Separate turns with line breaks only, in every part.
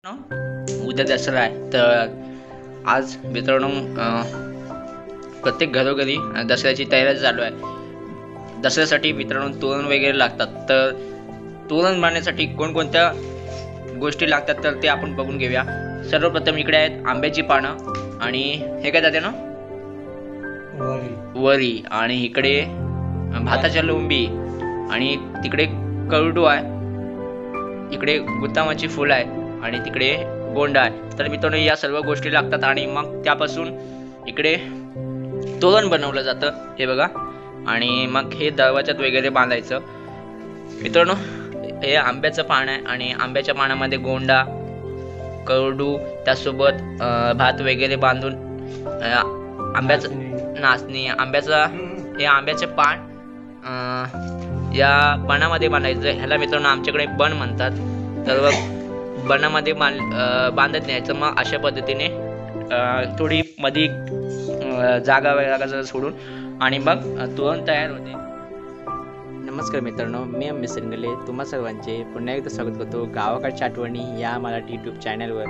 उद्या दसरा आहे तर आज मित्रांनो प्रत्येक घरोघरी दसऱ्याची तयारी चालू आहे। दसऱ्यासाठी मित्रांनो तोरण वगैरे लागतात, तर तोरण बांधण्यासाठी कोणकोणत्या गोष्टी लागतात तर ते आपण बघून घेऊया। सर्वप्रथम इकडे आहेत आंब्याची पानं आणि हे काय जाते ना वरी, आणि इकडे भाताच्या लोंबी, आणि तिकडे करडू आहे, इकडे गुत्तामाची फुल आहे आणि तिकडे गोंडा आहे। तर मित्रांनो या सर्व गोष्टी लागतात आणि मग त्यापासून इकडे तोरण बनवलं जातं, हे बघा। आणि मग हे दरवाजात वगैरे बांधायचं। मित्रांनो हे आंब्याचं पान आहे आणि आंब्याच्या पानामध्ये गोंडा, करडू, त्यासोबत भात वगैरे बांधून आंब्याचं नाचणी, हे आंब्याचे पान या बनामध्ये बांधायचं। ह्याला मित्रांनो आमच्याकडे बन म्हणतात। तर बनामध्ये बांधत न्यायचं। मग अशा पद्धतीने थोडी मध्ये जागा वगैरे सोडून आणि मग तोरण तयार होते।
नमस्कार मित्रांनो, मी अमित सिंगले तुम्हा सर्वांचे पुन्हा एकदा स्वागत करतो गावाकडच्या आठवणी या मराठी यूट्यूब चॅनलवर।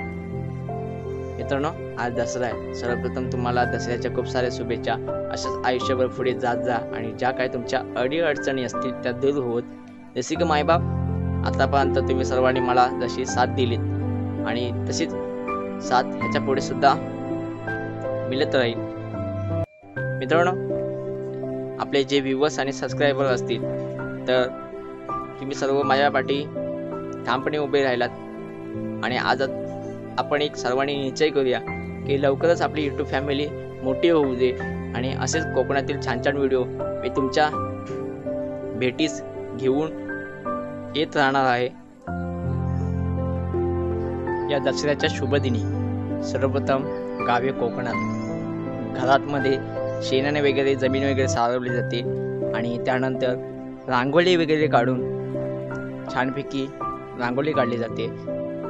मित्रांनो आज दसरा आहे। सर्वप्रथम तुम्हाला दसऱ्याच्या खूप साऱ्या शुभेच्छा। अशाच आयुष्यभर पुढे जात जा आणि ज्या काही तुमच्या अडीअडचणी असतील त्या दूर होत, जसे की मायबाप आतापर्यंत तुम्ही सर्वांनी मला जशी साथ दिलीत आणि तशीच साथ ह्याच्या पुढे सुद्धा मिळत राहील। मित्रांनो आपले जे व्ह्यूअर्स आणि सबस्क्रायबर असतील तर तुम्ही सर्व माझ्या पाठी ठामपणे उभे राहिलात आणि आज आपण एक सर्वांनी निश्चय करूया की लवकरच आपली यूट्यूब फॅमिली मोठी होऊ दे आणि असेच कोकणातील छान छान व्हिडिओ मी तुमच्या भेटीस घेऊन येत राहणार आहे। या दसऱ्याच्या शुभ दिनी सर्वप्रथम गावे कोकणात घरातमध्ये शेणाने वगैरे जमीन वगैरे सारवली जाते आणि त्यानंतर रांगोळी वगैरे काढून छानपैकी रांगोळी काढली जाते।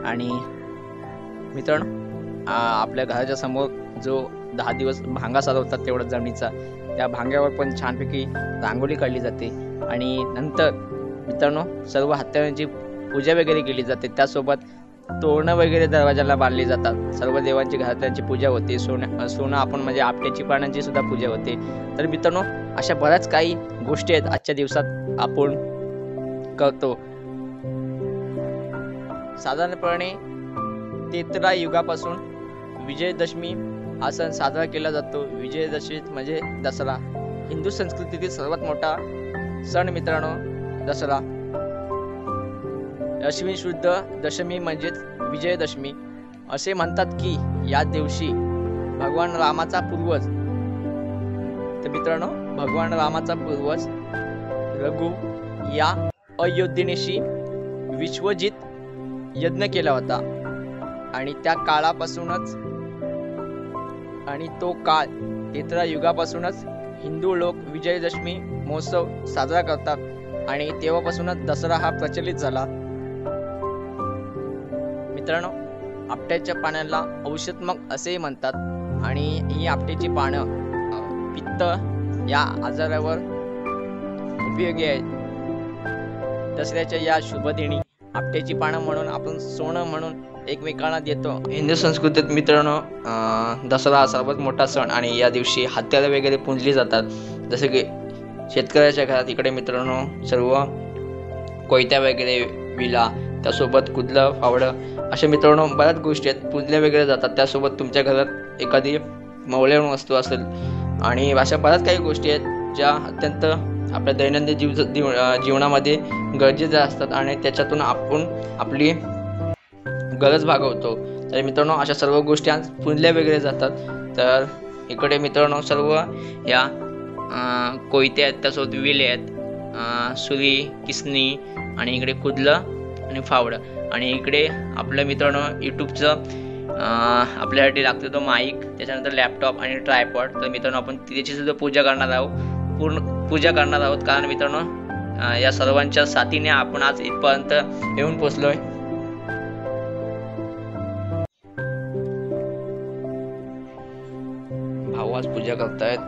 आणि मित्रांनो आपल्या घराच्या समोर जो 10 दिवस भांगा सारवतात तेवढा जमिनीचा, त्या भांग्यावर पण छानपैकी रांगोळी काढली जाते। आणि नंतर मित्रांनो सर्व हत्यारांची पूजा वगैरे केली जाते। त्यासोबत तोरणं वगैरे दरवाजाला बांधली जातात। सर्व देवांची घरातल्यांची पूजा होते। सोनं आपण म्हणजे आपट्याची पानांची सुद्धा पूजा होते। तर मित्रांनो अशा बऱ्याच काही गोष्टी आहेत आजच्या दिवसात आपण करतो। साधारणपणे 13 युगापासून विजयदशमी हा सण साजरा केला जातो। विजयदशमी म्हणजे दसरा, हिंदू संस्कृतीतील सर्वात मोठा सण मित्रांनो दसरा। अश्विन शुद्ध दशमी म्हणजेच विजयदशमी। असे म्हणतात की या दिवशी भगवान रामाचा पूर्वज, तर मित्रांनो भगवान रामाचा पूर्वज रघु या अयोध्येशी विश्वजित यज्ञ केला होता आणि त्या काळापासूनच आणि तो काळ 13 युगापासूनच हिंदू लोक विजयदशमी महोत्सव साजरा करतात आणि तेव्हापासूनच दसरा हा प्रचलित झाला। मित्रांनो आपट्याच्या पानाला औषधात्मक असेही म्हणतात आणि ही आपट्याची पानं पित्त या आजारावर उपयोगी आहेत। दसऱ्याच्या या शुभ दिनी आपट्याची पानं म्हणून आपण सोनं म्हणून एकमेकांना देतो।
हिंदू संस्कृतीत मित्रांनो दसरा हा सर्वात मोठा सण आणि या दिवशी हत्यारे वगैरे पुंजली जातात। जसे की शेतकऱ्याच्या घरात इकडे मित्रांनो सर्व कोयत्या वगैरे, विला, त्यासोबत कुदलं, फावडं अशा मित्रांनो बऱ्याच गोष्टी आहेत पुजल्या वगैरे जातात। त्यासोबत तुमच्या घरात एखादी मौल्यवान वस्तू असेल आणि अशा बऱ्याच काही गोष्टी आहेत ज्या अत्यंत आपल्या दैनंदिन जीवनामध्ये गरजेच्या असतात आणि त्याच्यातून आपण आपली गरज भागवतो। तर मित्रांनो अशा सर्व गोष्टी आज पुजल्या वगैरे जातात। तर इकडे मित्रांनो सर्व या कोयत्या आहेत, त्यासोबत विले आहेत, सुरी, किसनी, आणि इकडे कुदलं आणि फावडं, आणि इकडे आपलं मित्रांनो यूट्यूबचं आपल्यासाठी लागतं तो माईक, त्याच्यानंतर लॅपटॉप आणि ट्रायपॉड। तर मित्रांनो आपण त्याची सुद्धा पूजा करणार आहोत, पूर्ण पूजा करणार आहोत, कारण मित्रांनो या सर्वांच्या साथीने आपण आज इथपर्यंत येऊन पोचलोय। भाऊ आज पूजा करतायत।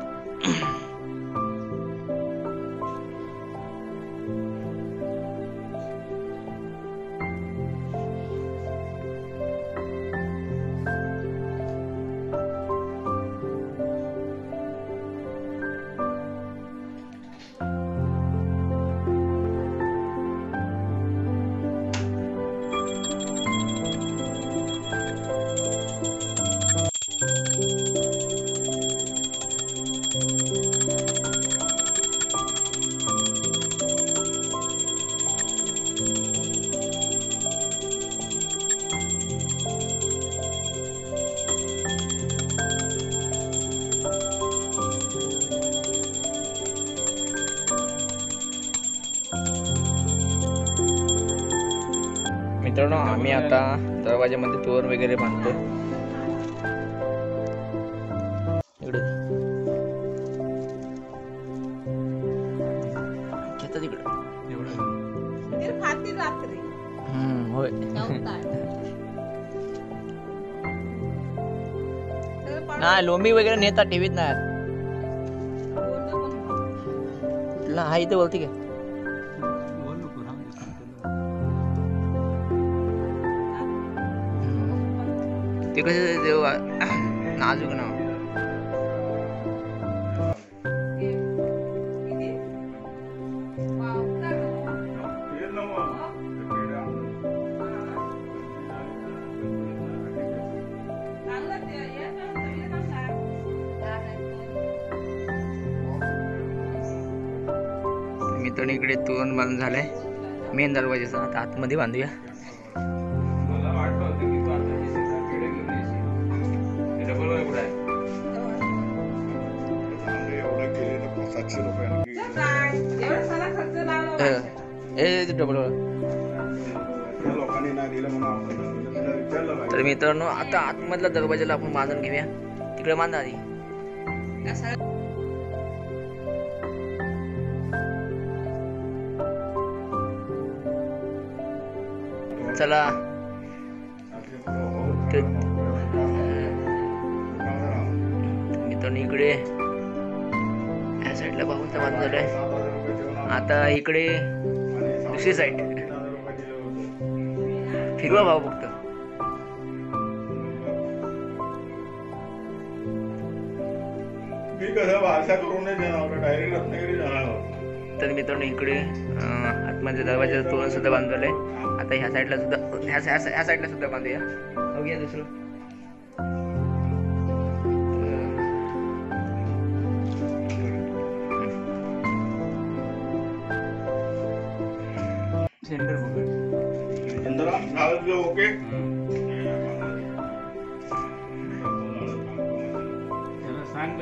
मित्रांनो आम्ही आता दरवाजामध्ये तोरण वगैरे बांधतो. इकडे घेतात इकडे. होय. नाही लोंबी वगैरे नेतात ठेवीत नाही. कुठला हा इथे बोलते का? ते कसं देव नाजूक ना. मित्रांनो इकडे तोरण बांधून झालंय मेन दरवाजाचा. आता आतमध्ये बांधूया. तर मित्रांनो आता आतमधल्या दरवाजाला आपण बांधून घेऊया. तिकडे बांधा आधी. चला मित्रांनो इकडे या साईडला बांधून झालंय. आता इकडे दुसरी साईड फिरवा भाऊ फक्त. तर मित्रांनो इकडे आतमध्ये दरवाजाचं तोरण सुद्धा बांधलेलं आहे. आता ह्या साईडला सुद्धा ह्या साईडला सुद्धा बांधूया. बघूया दुसरं.
ओके सांग.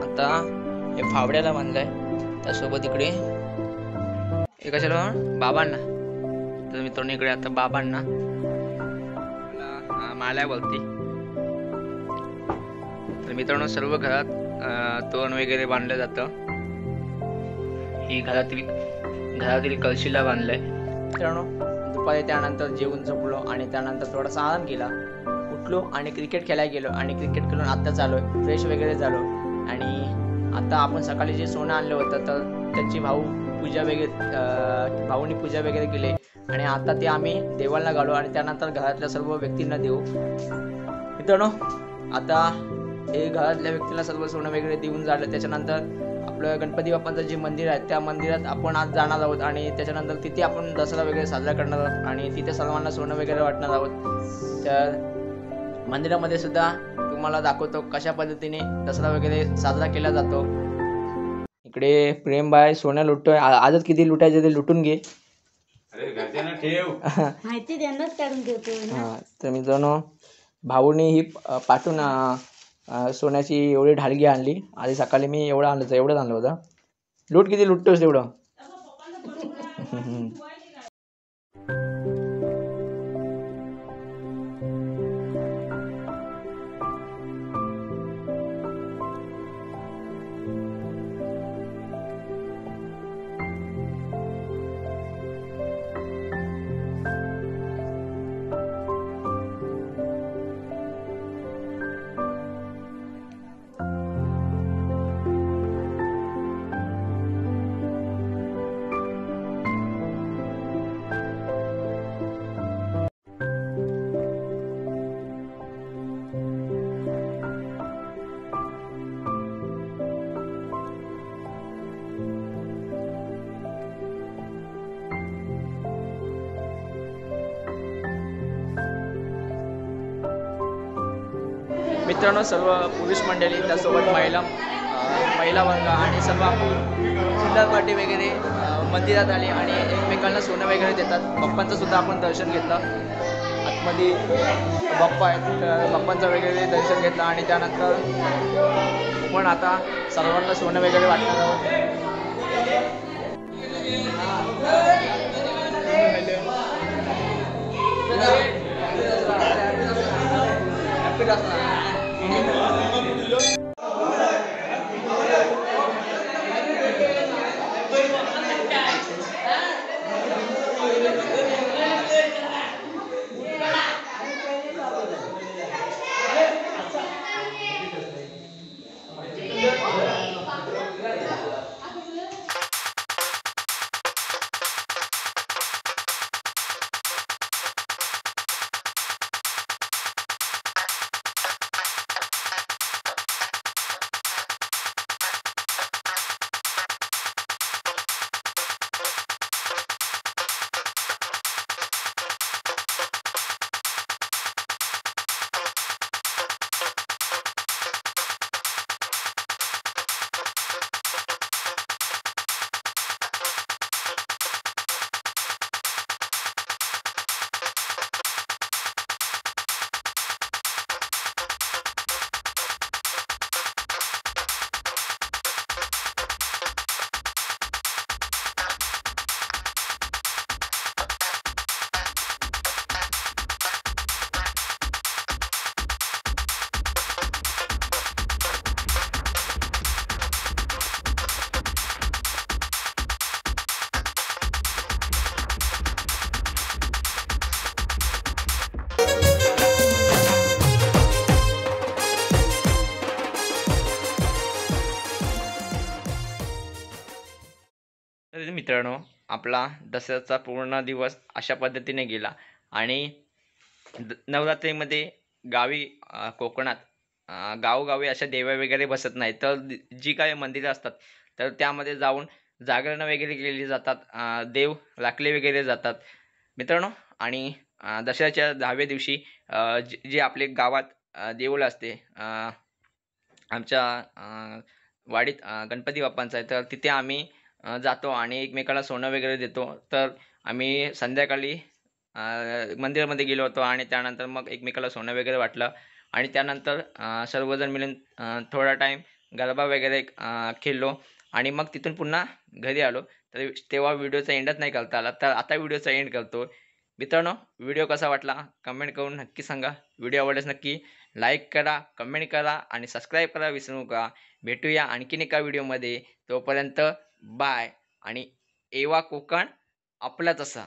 आता हे फावड्याला बांधलंय. त्यासोबत इकडे हे कशाला बाबांना. तर मित्रांनो इकडे आता बाबांना माल्या बोलते. तर मित्रांनो सर्व घरात तोरण वगैरे बांधलं जातं. ही घरातील कळशीला बांधलंय.
मित्रांनो दुपारी त्यानंतर जेवून झोपलो आणि त्यानंतर थोडासा आराम केला. उठलो आणि क्रिकेट खेळायला गेलो आणि क्रिकेट खेळून आता चालू फ्रेश वगैरे झालो. आणि आता आपण सकाळी जे सोनं आणलं होतं तर त्याची भाऊनी पूजा वगैरे केली आणि आता ते आम्ही देवाला घालू आणि त्यानंतर घरातल्या सर्व व्यक्तींना देऊ. मित्रांनो आता हे घरातल्या व्यक्तीला सर्व सोनं वगैरे देऊन झालं. त्याच्यानंतर आपलं गणपती बाप्पांचं जे मंदिर आहे त्या मंदिरात आपण आज जाणार आहोत आणि त्याच्यानंतर तिथे आपण दसरा वगैरे साजरा करणार आहोत आणि तिथे सर्वांना सोनं वगैरे वाटणार आहोत. तर मंदिरामध्ये सुद्धा तुम्हाला दाखवतो कशा पद्धतीने दसरा वगैरे साजरा केला जातो. इकडे प्रेमबाई सोनं लुटतोय. आजच किती लुटायचे ते लुटून घे.
माहिती त्यांनाच काढून देतो.
तर मित्रांनो भाऊनी ही पाठवून सोन्याची एवढी ढालगी आणली. आधी सकाळी मी एवढं आणलं होतं. लूट किती लुटतोस तेवढं.
मित्रांनो सर्व पुरुष मंडळी त्यासोबत महिला वर्ग आणि सर्व चिल्लर पार्टी वगैरे
मंदिरात आले आणि एकमेकांना सोनं वगैरे देतात. बाप्पांचं सुद्धा आपण दर्शन घेतलं. आतमध्ये बाप्पा आहेत, तर बाप्पांचं वगैरे दर्शन घेतलं आणि त्यानंतर पण आता सर्वांना सोनं वगैरे वाटणार आहोत. तर मित्रांनो, आपला दसऱ्याचा पूर्ण दिवस अशा पद्धतीने गेला आणि नवरात्रीमध्ये गावी कोकणात गावोगावी अशा देव्या वगैरे बसत नाही, तर जी काही मंदिरं असतात तर त्यामध्ये जाऊन जागरणं वगैरे केली जातात. देव राखले वगैरे जातात मित्रांनो. आणि दसऱ्याच्या 10व्या दिवशी जे आपले गावात देऊळ असते, आमच्या वाडीत गणपती बाप्पांचा आहे, तर तिथे आम्ही जातो आणि एकमेकाला सोनं वगैरे देतो. तर आम्ही संध्याकाळी मंदिरामध्ये गेलो होतो आणि त्यानंतर मग एकमेकाला सोनं वगैरे वाटलं आणि त्यानंतर सर्वजण मिळून थोडा टाईम गरबा वगैरे खेळलो आणि मग तिथून पुन्हा घरी आलो. तर तेव्हा व्हिडिओचा एंडच नाही करता आला, तर आता व्हिडिओचा एंड करतो. मित्रांनो, व्हिडिओ कसा वाटला कमेंट करून नक्की सांगा. व्हिडिओ आवडल्यास नक्की लाईक करा, कमेंट करा आणि सबस्क्राईब करा विसरू नका. भेटूया आणखीन एका व्हिडिओमध्ये. तोपर्यंत बाय आणि एवा कोकण आपलाच असा.